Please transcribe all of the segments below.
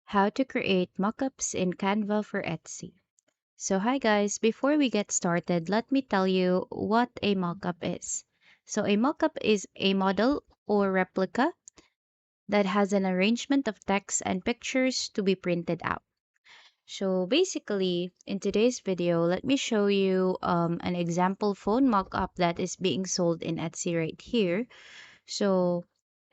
How to create mockups in Canva for Etsy. So hi guys, before we get started, let me tell you what a mockup is. So a mockup is a model or replica that has an arrangement of text and pictures to be printed out. So basically, in today's video, let me show you an example phone mockup that is being sold in Etsy right here. So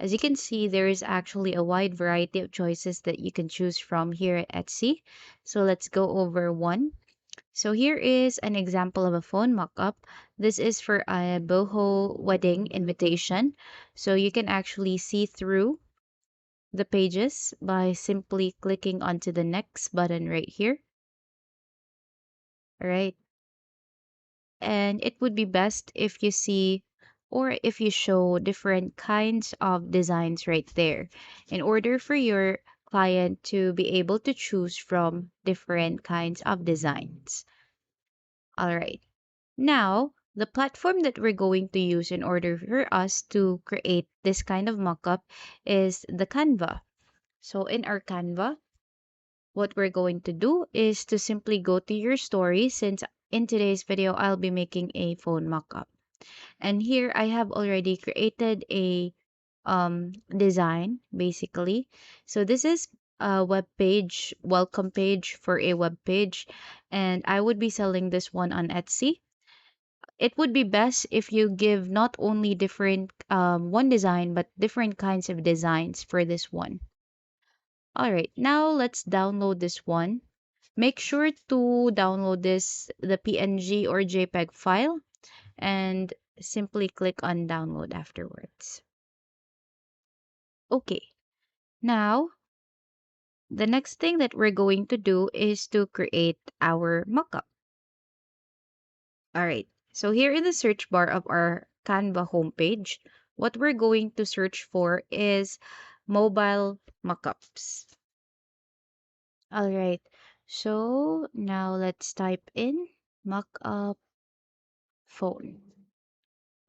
as you can see, there is actually a wide variety of choices that you can choose from here at Etsy. So let's go over one. So here is an example of a phone mockup. This is for a boho wedding invitation. So you can actually see through the pages by simply clicking onto the next button right here. All right. And it would be best if you see or if you show different kinds of designs right there in order for your client to be able to choose from different kinds of designs. All right. Now, the platform that we're going to use in order for us to create this kind of mockup is the Canva. So in our Canva, what we're going to do is to simply go to your story since in today's video I'll be making a phone mockup. And here I have already created a design basically. So this is a web page, welcome page for a web page, and I would be selling this one on Etsy. It would be best if you give not only different one design but different kinds of designs for this one. All right, now let's download this one. Make sure to download the PNG or JPEG file and simply click on download afterwards. Okay, now the next thing that we're going to do is to create our mockup. All right, so here in the search bar of our Canva homepage, what we're going to search for is mobile mockups. All right, so now let's type in mockup phone.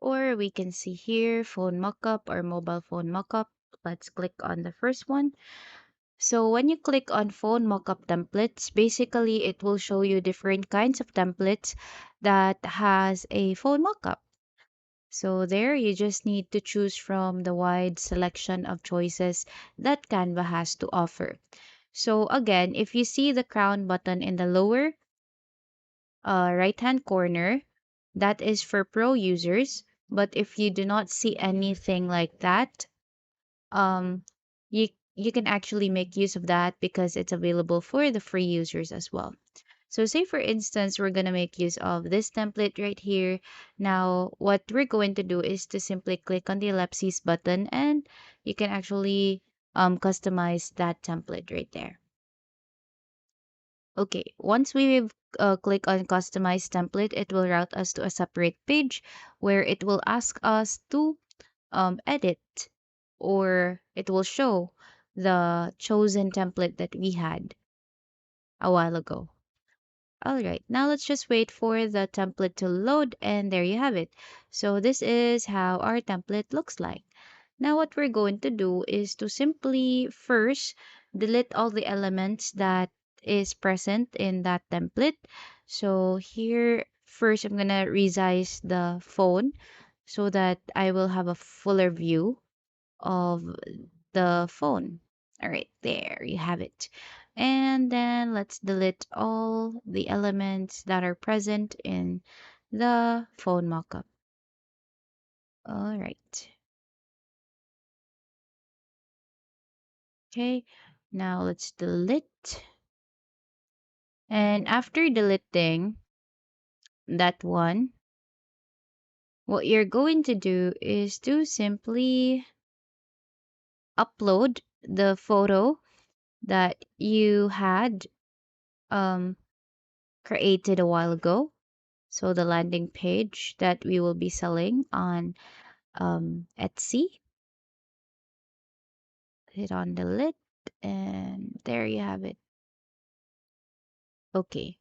Or we can see here phone mockup or mobile phone mockup. Let's click on the first one. So when you click on phone mockup templates, basically it will show you different kinds of templates that has a phone mockup. So there you just need to choose from the wide selection of choices that Canva has to offer. So again, if you see the crown button in the lower right hand corner, that is for pro users. But if you do not see anything like that, um, you can actually make use of that because it's available for the free users as well. So say for instance, we're going to make use of this template right here. Now, what we're going to do is to simply click on the ellipses button and you can actually customize that template right there. Okay, once we've click on customize template, it will route us to a separate page where it will ask us to edit or it will show the chosen template that we had a while ago. All right, now let's just wait for the template to load and there you have it. So this is how our template looks like. Now what we're going to do is to simply first delete all the elements that is present in that template. So here first I'm gonna resize the phone so that I will have a fuller view of the phone. All right, there you have it. And then let's delete all the elements that are present in the phone mockup. All right. Okay, now let's delete. And after deleting that one, what you're going to do is to simply upload the photo that you had um, created a while ago. So the landing page that we will be selling on Etsy. Hit on delete and there you have it. Okay.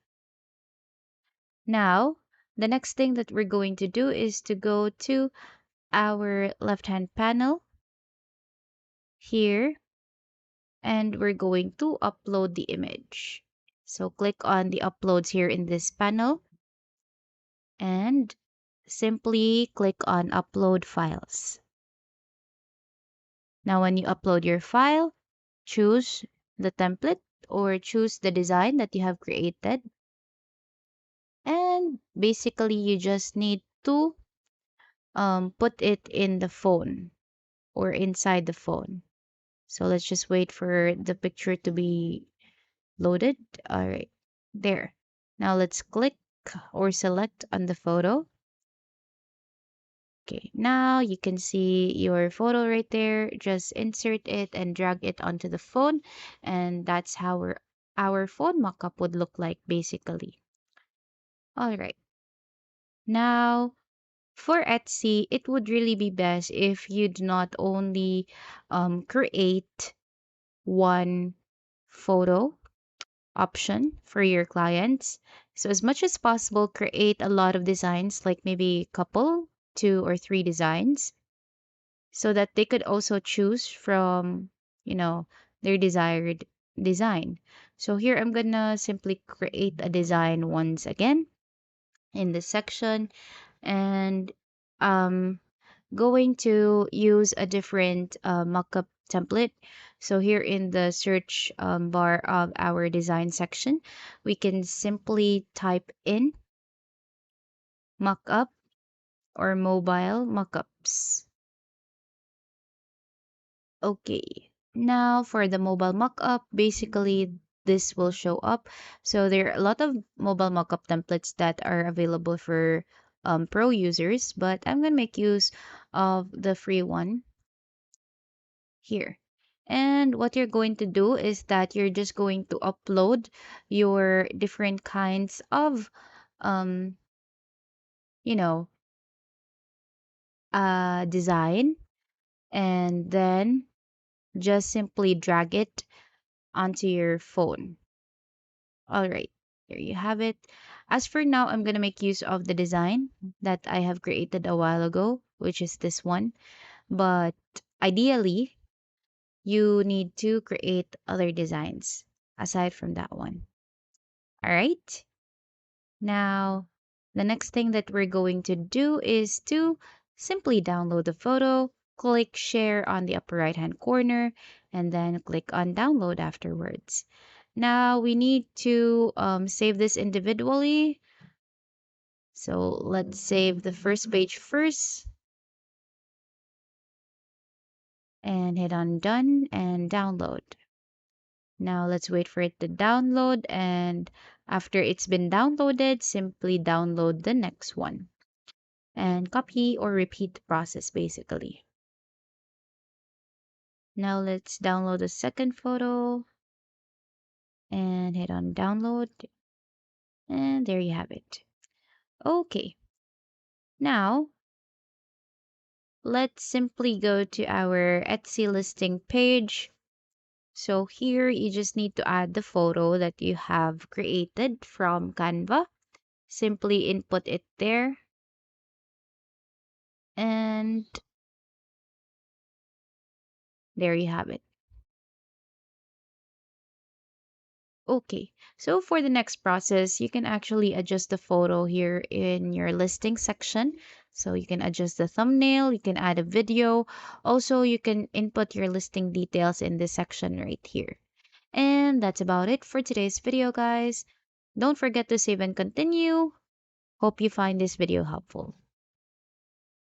Now, the next thing that we're going to do is to go to our left hand panel here and we're going to upload the image. So click on the uploads here in this panel and simply click on upload files. Now, when you upload your file, choose the template or choose the design that you have created. And basically, you just need to put it in the phone or inside the phone. So let's just wait for the picture to be loaded. All right, there. Now let's click or select on the photo. Okay, now you can see your photo right there. Just insert it and drag it onto the phone. And that's how our phone mockup would look like basically. All right. Now, for Etsy, it would really be best if you'd not only create one photo option for your clients. So, as much as possible, create a lot of designs, like maybe a couple, 2 or 3 designs, so that they could also choose from, you know, their desired design. So, here I'm gonna simply create a design once again in this section, and um going to use a different mockup template. So here in the search bar of our design section, we can simply type in mockup or mobile mockups. Okay, now for the mobile mockup, basically this will show up. So there are a lot of mobile mockup templates that are available for pro users, but I'm gonna make use of the free one here. And what you're going to do is that you're just going to upload your different kinds of, um, you know, design, and then just simply drag it onto your phone. All right, here you have it. As for now, I'm going to make use of the design that I have created a while ago, which is this one. But ideally, you need to create other designs aside from that one. All right. Now, the next thing that we're going to do is to simply download the photo, click share on the upper right hand corner, and then click on download afterwards. Now, we need to save this individually. So let's save the first page first and hit on done and download. Now let's wait for it to download, and after it's been downloaded, simply download the next one and copy or repeat the process basically. Now let's download the second photo and hit on download, and there you have it. Okay, now let's simply go to our Etsy listing page. So here you just need to add the photo that you have created from Canva. Simply input it there, and there you have it. Okay, so for the next process, you can actually adjust the photo here in your listing section. So you can adjust the thumbnail, you can add a video. Also, you can input your listing details in this section right here. And that's about it for today's video, guys. Don't forget to save and continue. Hope you find this video helpful.